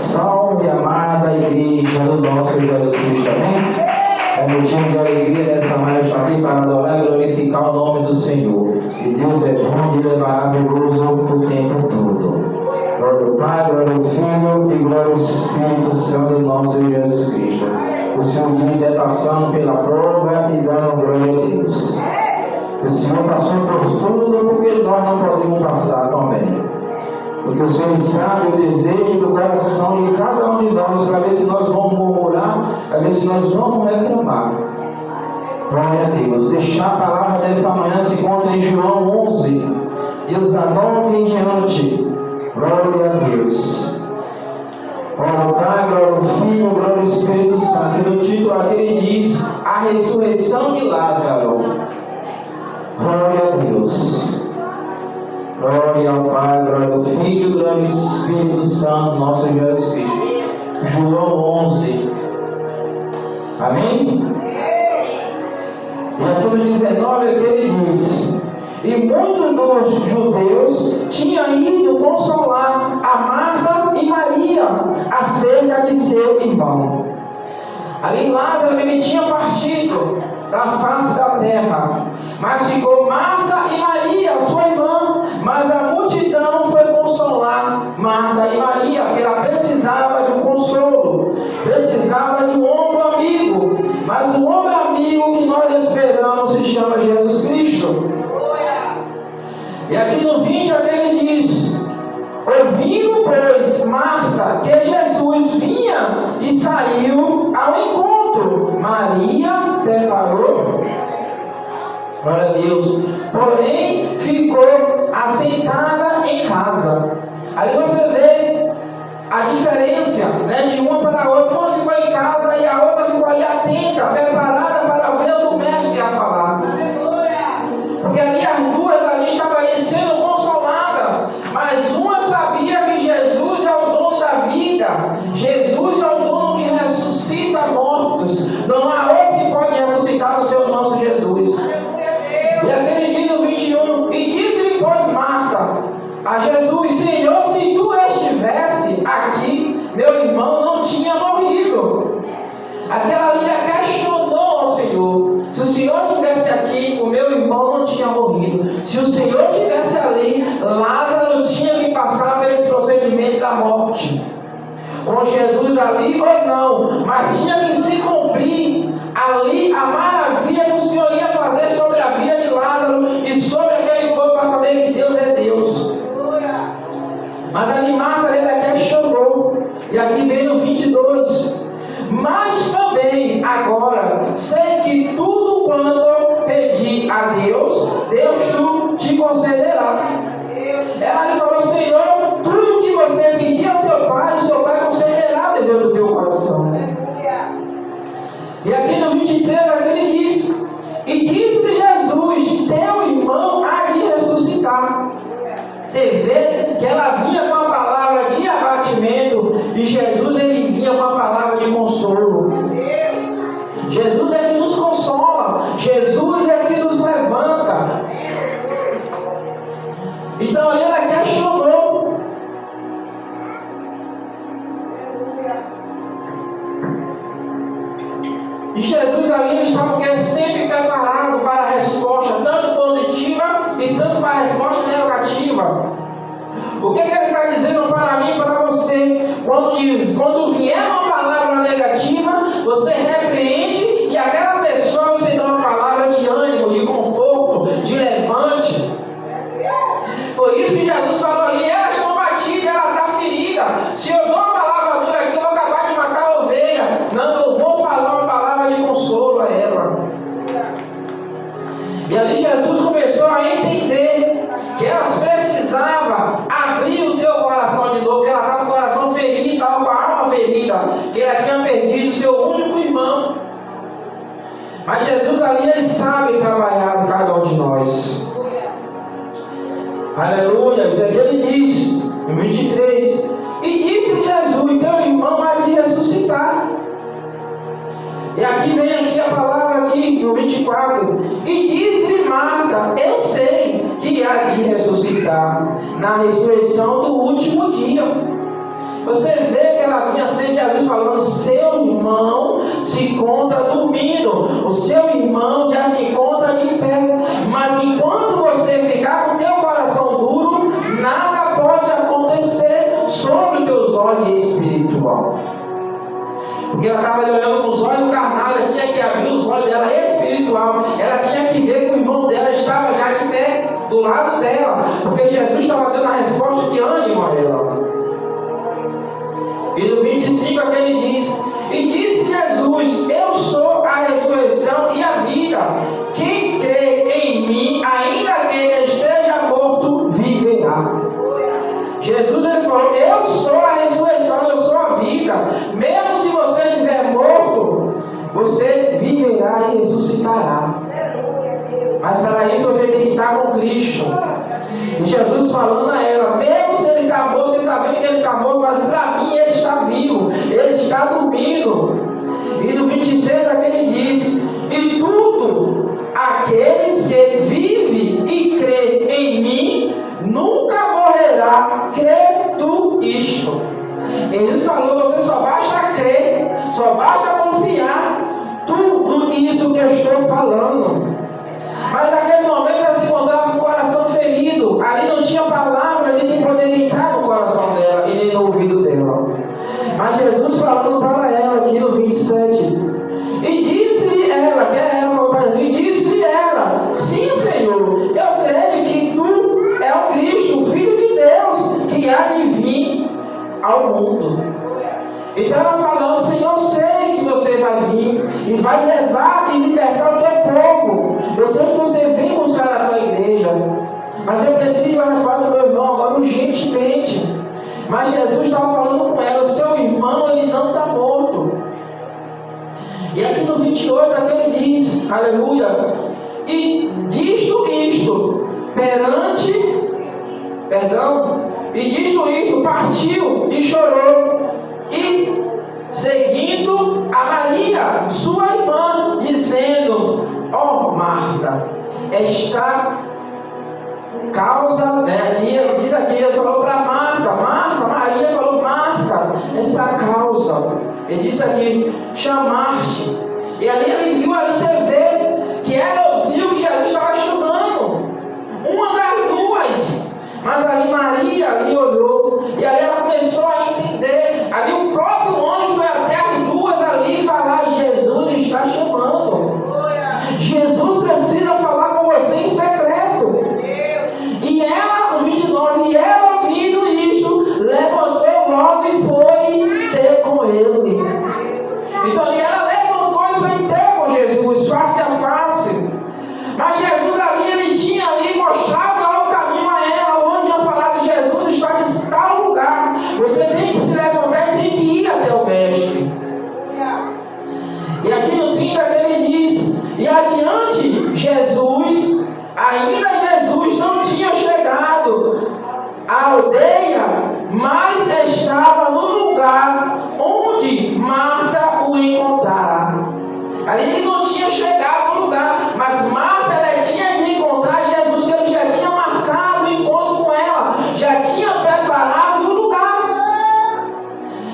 Salve, amada igreja do nosso Jesus Cristo, amém? É motivo de alegria nessa manhã estar aqui para adorar e glorificar o nome do Senhor. E Deus é bom e Ele é maravilhoso o tempo todo. Glória ao Pai, glória ao Filho e glória ao Espírito Santo do nosso Jesus Cristo. O Senhor diz, é passando pela prova e dando glória a Deus. O Senhor passou por tudo porque nós não podemos passar também. Porque o Senhor sabe o desejo do coração de cada um de nós, para ver se nós vamos murmurar, para ver se nós vamos reclamar. Glória a Deus. Deixar a palavra dessa manhã se encontra em João 11, 19 em diante. Glória a Deus. Glória ao Pai, glória ao Filho, glória ao Espírito Santo. E no título aqui ele diz: a ressurreição de Lázaro. Glória a Deus. Glória ao Pai, glória ao Filho, glória ao Espírito Santo, nosso Jesus Cristo. João 11. Amém? E aqui no 19 é que ele diz: e muitos dos judeus tinham ido consolar a Marta e Maria acerca de seu irmão. Ali Lázaro ele tinha partido da face da terra, mas ficou Marta e Maria, sua irmã. Mas a multidão foi consolar Marta e Maria, porque ela precisava de um consolo, precisava de um ombro amigo. Mas o ombro amigo que nós esperamos se chama Jesus Cristo. E aqui no 20 ele diz: ouvindo, pois, Marta que Jesus vinha e saiu ao encontro, Maria preparou. Glória a Deus. Porém, ficou assentada em casa. Aí você vê a diferença, né, de uma para a outra. Uma ficou em casa e a outra ficou ali atenta, preparada para ver o mestre a falar. Porque ali as duas ali estavam ali sendo consoladas. Mas uma sabia que Jesus é o dono da vida. Jesus é o dono que ressuscita mortos. Não há outro que pode ressuscitar no seu nosso Jesus. E aquele dia no 21, e disse-lhe, pois, Marta a Jesus: Senhor, se tu estivesse aqui, meu irmão não tinha morrido. Aquela linda questionou ao Senhor: se o Senhor estivesse aqui, o meu irmão não tinha morrido. Se o Senhor estivesse ali, Lázaro tinha que passar por esse procedimento da morte. Com Jesus ali ou não, mas tinha que se cumprir ali a maravilha que o Senhor ia fazer sobre a vida de Lázaro e sobre aquele povo, para saber que Deus é Deus. Mas ali Marta ele questionou. E aqui vem no 22: mas também agora sei que tudo quanto pedir a Deus, Deus te concederá. Ela lhe falou: Senhor, tudo que você pedir ao seu Pai, o seu Pai concederá o desejo do teu coração. E aqui no 23 aqui ele diz: e disse Jesus: teu irmão há de ressuscitar. Você vê que ela vinha com a palavra de abatimento e Jesus ele vinha com a palavra de consolo. Jesus é que nos consola, Jesus é que nos levanta. Então ali ela questionou. E Jesus ali ele estava sempre preparado para a resposta, tanto positiva e tanto para a resposta negativa. O que ele está dizendo para mim e para você? Quando vier uma palavra negativa, você repreende e aquela pessoa você dá uma palavra de ânimo, de conforto, de levante. Foi isso que Jesus falou ali: ela está batida, ela está ferida. Se eu dou uma palavra dura aqui, eu vou acabar de matar a ovelha. Não, eu vou falar uma palavra de consolo a ela. E ali Jesus começou a entender que elas precisavam abrir o teu coração de novo, que ela estava com o coração ferido, estava com a alma ferida, que ela tinha perdido o seu único irmão. Mas Jesus ali, ele sabe trabalhar cada um de nós. Aleluia. Isso aqui ele diz, no 23: e disse Jesus: teu irmão há de ressuscitar. E aqui vem a palavra aqui, no 24: e disse Marta: eu sei que há de ressuscitar na ressurreição do último dia. você vê que ela vinha sempre ali falando: seu irmão se encontra dormindo, o seu irmão já se encontra de pé. Mas enquanto você ficar com o teu coração duro, nada pode acontecer sobre os teus olhos espiritual. Porque ela estava olhando com os olhos carnais, ela tinha que abrir os olhos dela espiritual. Ela tinha que ver que o irmão dela estava já de pé, do lado dela. Porque Jesus estava dando a resposta de ânimo a ela. E no 25 aqui ele diz: e disse Jesus: eu sou a ressurreição e a vida. Quem crê em mim, ainda que ele esteja morto, viverá. Jesus ele falou: eu sou a ressurreição, eu sou a vida. Mesmo se você estiver morto, você viverá e ressuscitará. Mas para isso você tem que estar com Cristo. E Jesus falando a ela: mesmo se ele está morto, você está vendo que ele está morto, mas para mim ele está vivo, ele está dormindo. E no 26 aqui ele diz: e tudo aqueles que vivem e crê em mim nunca morrerá. Crê tu isto? Ele falou: você só basta crer, só basta confiar tudo isso que eu estou falando. Mas naquele momento ela se encontrava com o coração ferido. Ali não tinha palavra, ninguém poderia entrar no coração dela e nem no ouvido dela. Mas Jesus falando para ela aqui no 27. E disse-lhe ela, que é ela, falou para ele, e disse-lhe ela: sim, Senhor, eu creio que tu é o Cristo, o Filho de Deus, que há de vir ao mundo. Então ela falando: Senhor, eu sei que você vai vir e vai levar e libertar o teu povo. Eu sei que você vem buscar a tua igreja, mas eu preciso da resposta do meu irmão agora urgentemente. Mas Jesus estava falando com ela: o seu irmão, ele não está morto. E aqui no 28 aqui ele diz, aleluia, e disto isto, e disto isto, partiu e chorou, e seguindo a Maria, sua irmã, dizendo: ó Marta, esta causa, aqui ele diz aqui, ele falou para Marta, Maria falou: Marta, essa causa, ele disse aqui, chamar-te. E ali ele viu, ali você vê que ela ouviu que Jesus estava chamando, uma das duas. Mas ali Maria ali olhou, e ali ela começou a entender. Ali o próprio homem foi até as duas ali falar: Jesus está chamando. Jesus precisa falar com você em secreto. E ela, no 29, e ela ouvindo isto, levantou logo e foi ter com ele. Então ali ela levantou e foi ter com Jesus, face a face. Mas Jesus ali, ele tinha ali mostrado o caminho a ela, onde eu falar de Jesus está em tal lugar. Você tem que se levantar e tem que ir até o mestre. E aqui no 30 ele diz: e adiante Jesus, ainda Jesus não tinha chegado à aldeia, mas estava no lugar onde Marta o encontrara. Ali ele não tinha chegado no lugar, mas Marta ela tinha de encontrar Jesus, que ele já tinha marcado o encontro com ela, já tinha preparado o lugar.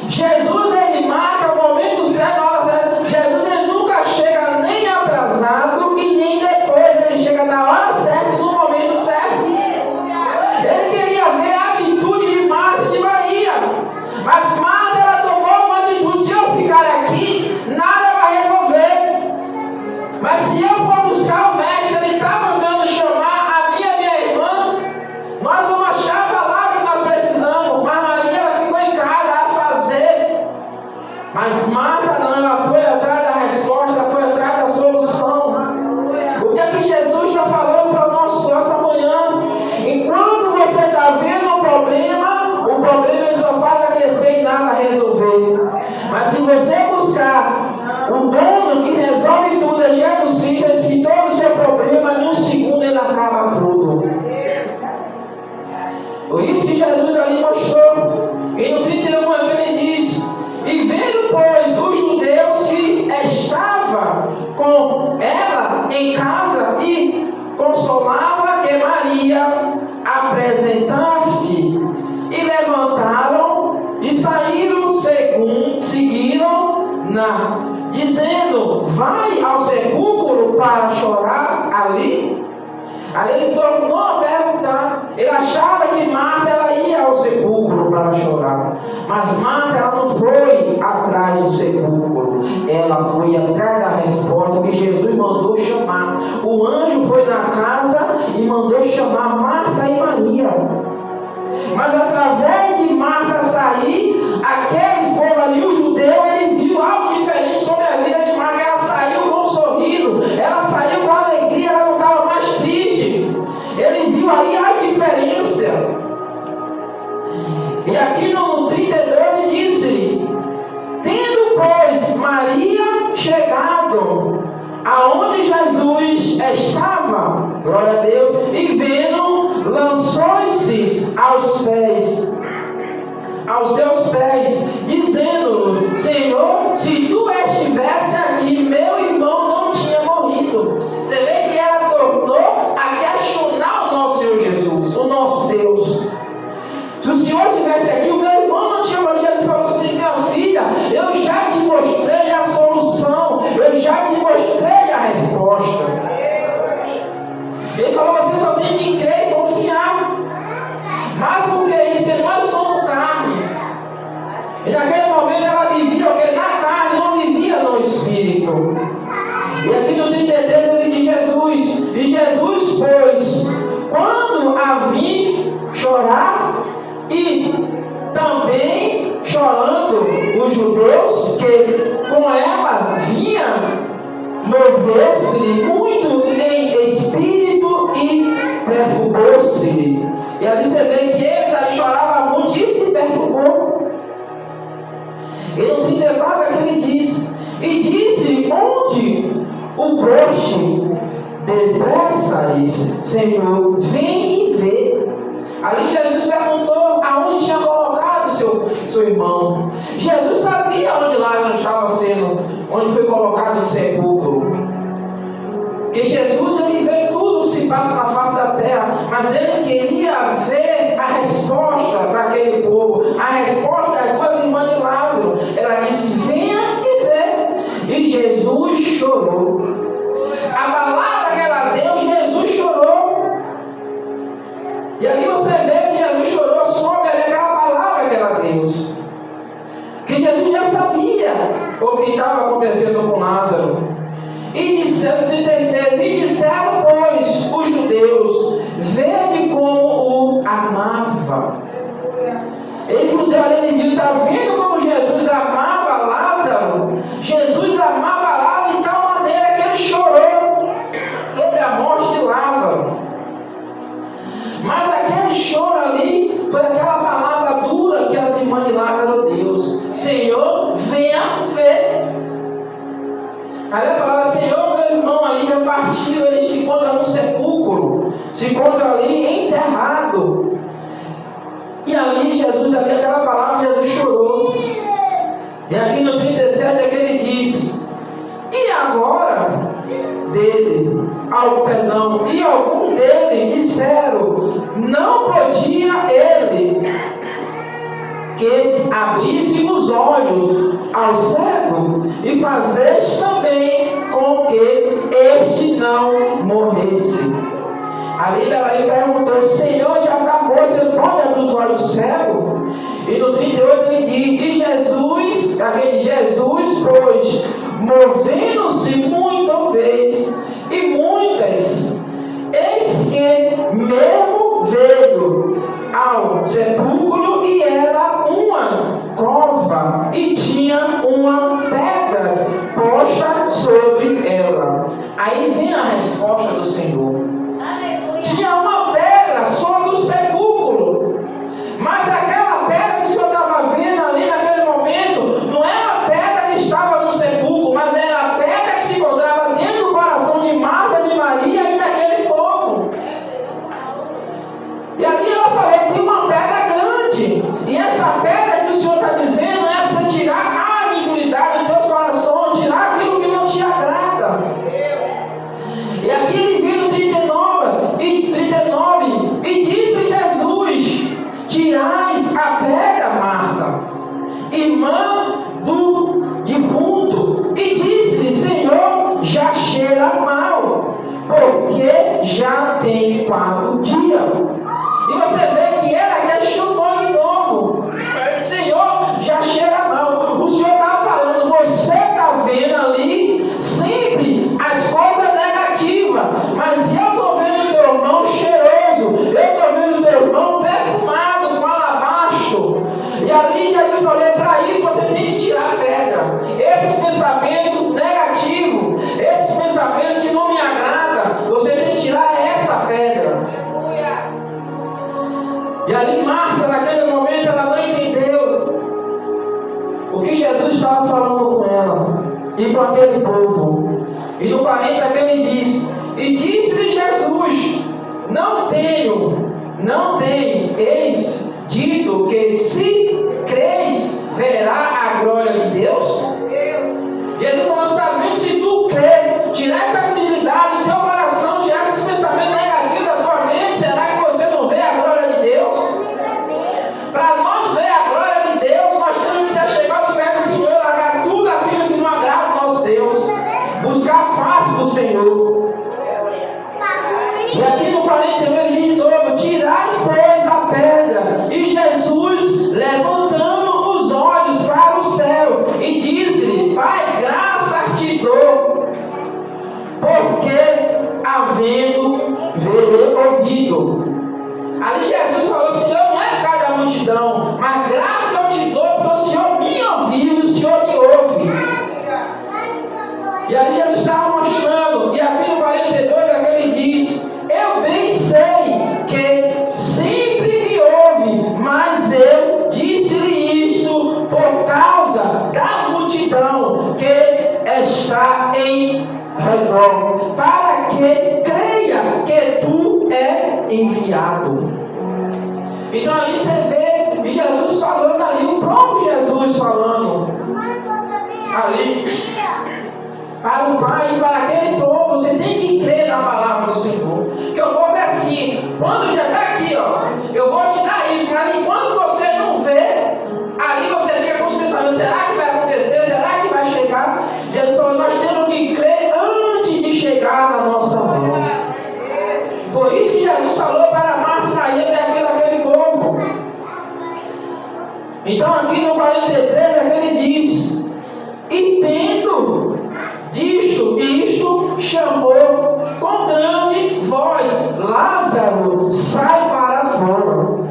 Jesus ele marca o momento certo, a hora certa. Jesus ele nunca chega nem atrasado e nem depois, ele chega na hora certa e no momento certo. Ele queria ver a atitude de Marta e de Maria, mas Marta ela tomou uma atitude: se eu ficar aqui, nada vai resolver. Mas se eu for buscar o mestre, ele está mandando chamar a minha irmã, nós vamos achar a palavra que nós precisamos. Mas Maria ela ficou em casa a fazer. Mas Marta não, ela foi atrás da resposta, ela foi atrás da solução. O que é que Jesus está falando para nossa manhã? Enquanto você está vendo o problema ele só faz crescer e nada resolver. Mas se você buscar o dono que resolve tudo, é Jesus Cristo, ele diz que todo o seu problema, em um segundo, ele acaba tudo. Por isso que Jesus ali mostrou. E no 31 ele diz: e vendo, pois, os dizendo: vai ao sepulcro para chorar ali? Ali ele tornou a perguntar. Ele achava que Marta ela ia ao sepulcro para chorar, mas Marta ela não foi atrás do sepulcro, ela foi atrás da resposta que Jesus mandou chamar. O anjo foi na casa e mandou chamar Marta e Maria. Mas através de Marta sair, aqueles povos ali, o judeu, ele viu algo diferente sobre a vida de Marta. Ela saiu com um sorriso, ela saiu com alegria, ela não estava mais triste. Ele viu ali a diferença. E aqui no 32 ele disse: tendo, pois, Maria chegado aonde Jesus estava, glória a Deus, e vendo, lançou-se aos seus pés, dizendo: Senhor, se tu estivesse aqui, meu irmão não tinha morrido. Você vê que ela tornou a questionar o nosso Senhor Jesus, o nosso Deus. Se o Senhor estivesse aqui, o meu irmão não tinha morrido. Ele falou assim: minha filha, eu já te mostrei a solução, eu já te mostrei a resposta. Ele falou: você só tem que crer e confiar. Mas por que isso? Porque nós somos carne. E naquele momento ela vivia o que? Na carne, não vivia no Espírito. E aqui no 33 ele diz Jesus: e Jesus, pois, quando a vi chorar, e também chorando os judeus que com ela vinha, moveu-se muito em espírito e perturbou-se. E ali você vê que eles ali choravam muito e se perturbou. E no 34 ele diz: e disse: onde o broche depressa-lhes, Senhor, vem e vê. Ali Jesus perguntou aonde tinha colocado seu irmão. Jesus sabia onde Lázaro estava sendo, onde foi colocado no sepulcro. Porque Jesus, ele vê tudo que se passa na face da terra, mas ele queria ver a resposta daquele povo, a resposta das duas irmãs de Lázaro. Ela disse: venha e vê. E Jesus chorou. A palavra que ela deu, Jesus chorou. E ali você vê que Jesus chorou sobre aquela palavra que ela deu. Que Jesus já sabia o que estava acontecendo com Lázaro. E disseram, 36, e disseram, pois, os judeus: vede como o amava. Ele, judeu, ele está vendo como Jesus amava Lázaro. Jesus amava Lázaro de tal maneira que ele chorou sobre a morte de Lázaro. Mas aquele choro ali foi aquela palavra dura que as irmãs de Lázaro deu: Senhor, venha ver. Aí ela falava: Senhor, meu irmão ali já partiu, ele se encontra no sepulcro, se encontra ali enterrado. E ali Jesus, ali aquela palavra, Jesus chorou. E aqui no 37 é que ele disse: e agora e algum dele disseram: não podia ele que abrisse os olhos ao cego e fazeste também com que este não morresse. Ali ele perguntou: Senhor, já está morto, você pode abrir os olhos do cego? E no 38 ele diz: e Jesus, pois, movendo-se muita vez e muitas, eis que mesmo veio ao sepulcro, e era uma cova, e tinha uma pedra posta sobre ela. Aí vem a resposta do Senhor. Tinha uma pedra sobre o sepulcro, mas aquela pedra que o Senhor estava vendo ali Jesus falou, para isso você tem que tirar a pedra. Esses pensamentos negativos, esses pensamentos que não me agradam, você tem que tirar essa pedra. E ali Marta, naquele momento, ela não entendeu o que Jesus estava falando com ela e com aquele povo. E no 40 ele diz, e disse-lhe Jesus, não tenho, eis dito que se creis, verá a glória de Deus? Jesus falou, está vendo, se tu crer, tirar essa habilidade do teu coração, tirar esses pensamentos negativos da tua mente, será que você não vê a glória de Deus? Para nós ver a glória de Deus, nós temos que se achegar aos pés do Senhor, largar tudo aquilo que não agrada ao nosso Deus, buscar a face do Senhor. E aqui no 41 ele diz de novo, tirai, pois, a pedra. E Jesus, levantando os olhos para o céu, e disse-lhe, Pai, graças te dou, porque havendo ouvido. Ali Jesus falou, Senhor, não é por causa da multidão, mas graças eu te dou, porque o Senhor me ouviu, o Senhor me ouve. E ali Jesus estava mostrando, e aqui no 42 ele diz, eu bem sei que sempre me ouve, mas eu disse-lhe isto por causa da multidão que está em redor, para que creia que tu é enviado. Então ali você vê Jesus falando ali, o próprio Jesus falando ali para o Pai e para aquele povo. Você tem que crer na palavra do Senhor, que o povo é assim, quando já está aqui, ó, eu vou te dar isso, mas enquanto você não vê, ali você fica com os pensamentos, será que vai acontecer, será que vai chegar? Jesus falou, nós temos que crer antes de chegar na nossa hora. Foi isso que Jesus falou para Marta e Maria, daquele povo. Então aqui no 43 ele diz, e tendo isto chamou com grande voz, Lázaro, sai para fora.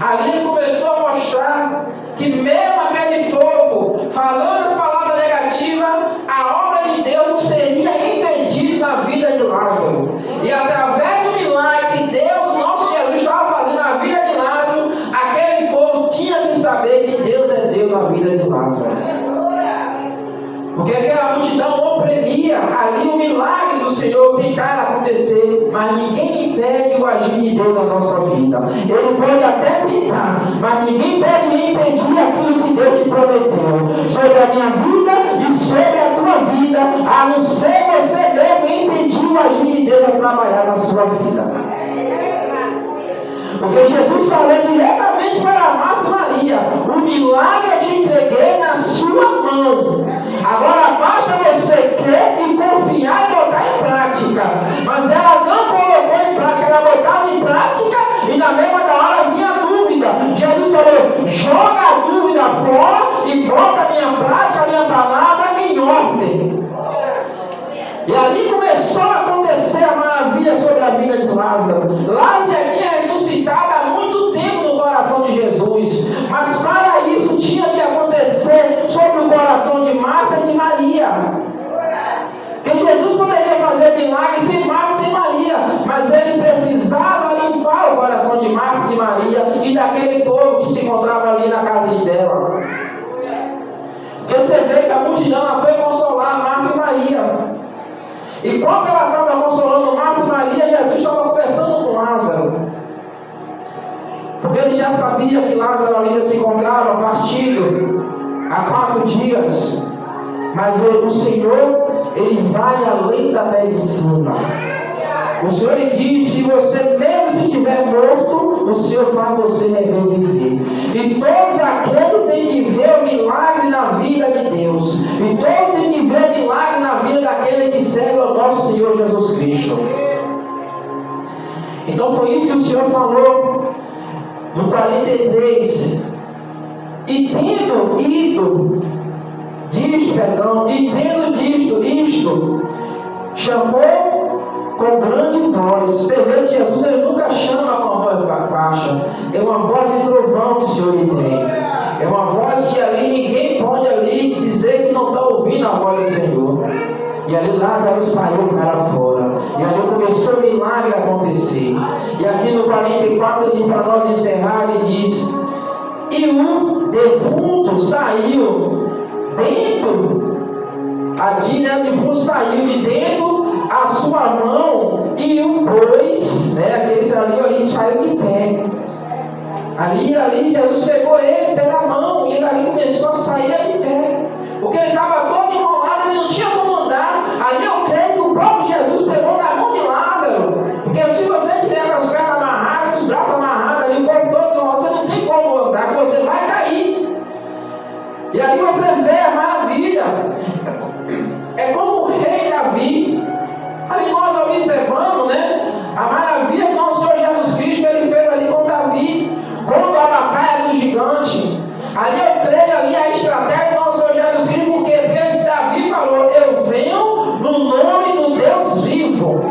Ali ele começou a mostrar que mesmo aquele povo falando as palavras negativas, a obra de Deus não seria impedida na vida de Lázaro. E através do milagre que Deus, nosso Jesus, estava fazendo na vida de Lázaro, aquele povo tinha que saber que Deus é Deus na vida de Lázaro. Porque aquela multidão oprimia ali o milagre do Senhor tentar acontecer, mas ninguém impede o agir de Deus na nossa vida. Ele pode até tentar, mas ninguém pode impedir aquilo que Deus te prometeu sobre a minha vida e sobre a tua vida, a não ser você mesmo impedir o agir de Deus a trabalhar na sua vida. Porque Jesus falou diretamente para Marta e Maria, o milagre eu te entreguei na sua mão. Agora basta você crer e confiar e botar em prática. Mas ela não colocou em prática, ela botava em prática e na mesma hora vinha a dúvida. Jesus falou, joga a dúvida fora e bota a minha prática, a minha palavra em ordem. E ali começou a acontecer a maravilha sobre a vida de Lázaro. Lázaro já tinha ressuscitado há muito tempo no coração de Jesus, mas para isso tinha que acontecer sobre o coração de Marta e de Maria. Porque Jesus poderia fazer milagres sem Marta e sem Maria, mas ele precisava limpar o coração de Marta e de Maria e daquele povo que se encontrava ali na casa dela. Porque você vê que a multidão foi consolar Marta e Maria. E quando ela estava consolando Marta e Maria, Jesus estava conversando com Lázaro. Porque ele já sabia que Lázaro ali se encontrava partido há 4 dias. Mas o Senhor, ele vai além da medicina. O Senhor ele diz, se você mesmo se estiver morto, o Senhor faz você reviver. E todos aqueles têm que ver o milagre na vida de Deus. E todos têm que ver o milagre na vida daquele que segue o nosso Senhor Jesus Cristo. Então foi isso que o Senhor falou no 43. E tendo dito isto, chamou com grande voz. Você vê que Jesus ele nunca chama com uma voz baixa, é uma voz de trovão que o Senhor lhe tem. É uma voz que ali ninguém pode ali dizer que não está ouvindo a voz do Senhor. E ali Lázaro saiu para fora. E ali começou o milagre a acontecer. E aqui no 44, para nós encerrar, ele diz: e o defunto saiu dentro. Aqui, né, o defunto saiu de dentro a sua mão e o pôs, né, aquele ali saiu de pé. Ali Jesus pegou ele pela mão e ele ali começou a sair de pé. Porque ele estava todo enrolado, ele não tinha como andar. Ali eu creio que o próprio Jesus pegou na mão de Lázaro. Porque se você tiver com as pernas amarradas, os braços amarrados, ali o corpo todo enrolado, você não tem como andar, porque você vai cair. E ali você vê a maravilha. É como o rei Davi. Ali nós observamos, né, a maravilha que nosso Senhor Jesus Cristo ele fez ali com Davi. Quando a batalha do gigante, ali eu creio ali a estratégia do nosso Senhor Jesus Cristo, porque desde Davi falou: eu venho no nome do Deus vivo.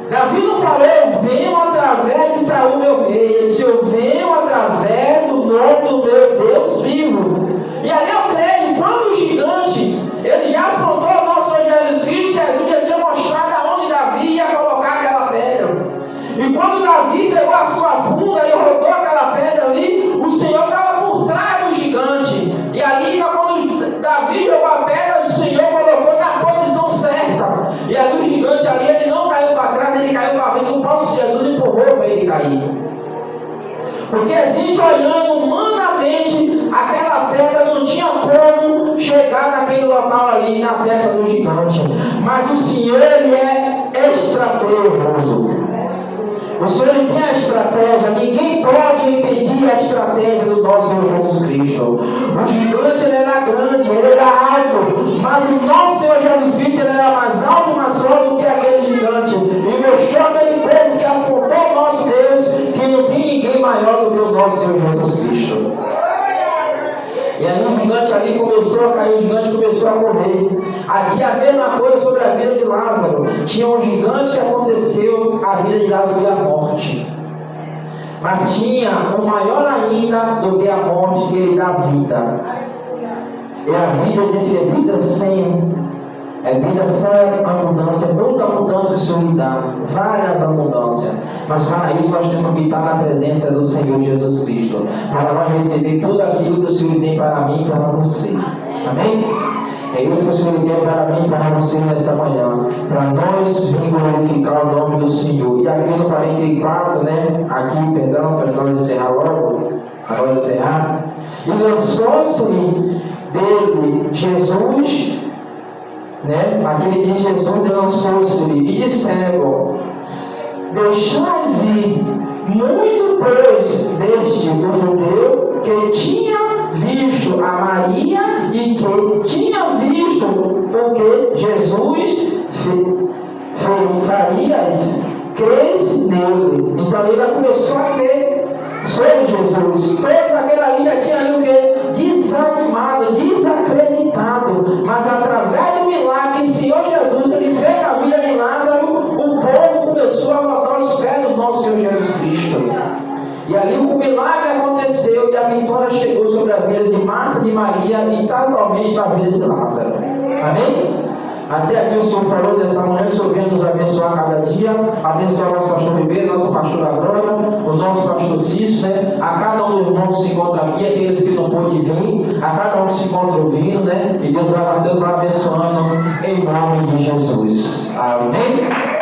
Davi não falou: eu venho através de Saul meu rei. Ele disse: eu venho através do nome do meu Deus vivo. E ali eu creio, quando o gigante ele já afrontou o nosso Senhor Jesus Cristo, Jesus já tinha mostrado aonde Davi ia colocar aquela pedra. E quando Davi pegou a sua funda e rodou aquela pedra ali, o Senhor estava por trás do gigante. E ali, quando Davi jogou a pedra, o Senhor colocou na posição certa. E ali o gigante ali, ele não caiu para trás, ele caiu para frente. O próprio Jesus empurrou para ele cair. Porque a gente olhando humanamente, aquela pedra não tinha como chegar naquele local ali, na testa do gigante. Mas o Senhor, ele é estrategioso. O Senhor ele tem a estratégia, ninguém pode impedir a estratégia do nosso Senhor Jesus Cristo. O gigante ele era grande, ele era alto, mas o nosso Senhor Jesus Cristo ele era mais alto e mais forte do que aquele gigante. E mostrou aquele povo que afrontou o nosso Deus, que não tem ninguém maior do que o nosso Senhor Jesus Cristo. E aí o gigante ali começou a cair, o gigante começou a morrer. Aqui a mesma coisa sobre a vida de Lázaro. Tinha um gigante que aconteceu, a vida de Lázaro foi a morte. Mas tinha um maior ainda do que a morte, que ele dá vida. E a vida desse é vida sem. É vida sem abundância, muita abundância o Senhor lhe dá, várias abundâncias. Mas para isso nós temos que estar na presença do Senhor Jesus Cristo, para nós receber tudo aquilo que o Senhor tem para mim e para você. Amém? É isso que o Senhor quer para mim e para você nessa manhã, para nós vir glorificar o nome do Senhor. E aqui no 44, né? Aqui, perdão, para nós encerrar logo, para nós encerrar. E lançou-se dele Jesus, né? Aquele de Jesus lançou-se-lhe e disseram: deixais ir muito, pois, deste o judeu que tinha visto a Maria e que tinha visto o que Jesus farias, crês nele. Então ele começou a crer sobre Jesus. Todos aqueles ali já tinham ali o que? Desanimado, desacreditado. Mas através do milagre que o Senhor Jesus ele fez na vida de Lázaro, o povo começou a botar os pés do nosso Senhor Jesus Cristo. E ali o milagre aconteceu e a vitória chegou sobre a vida de Marta, de Maria e totalmente na vida de Lázaro. Amém? Até aqui o Senhor falou dessa manhã, que o Senhor venha nos abençoar cada dia, abençoar o nosso pastor Ribeiro, nosso pastor Agrônia, o nosso pastor Cício, né? A cada um dos irmãos que se encontra aqui, aqueles que não pôde vir, a cada um que se encontra ouvindo, né? E Deus vai batendo, vai abençoando em nome de Jesus. Amém?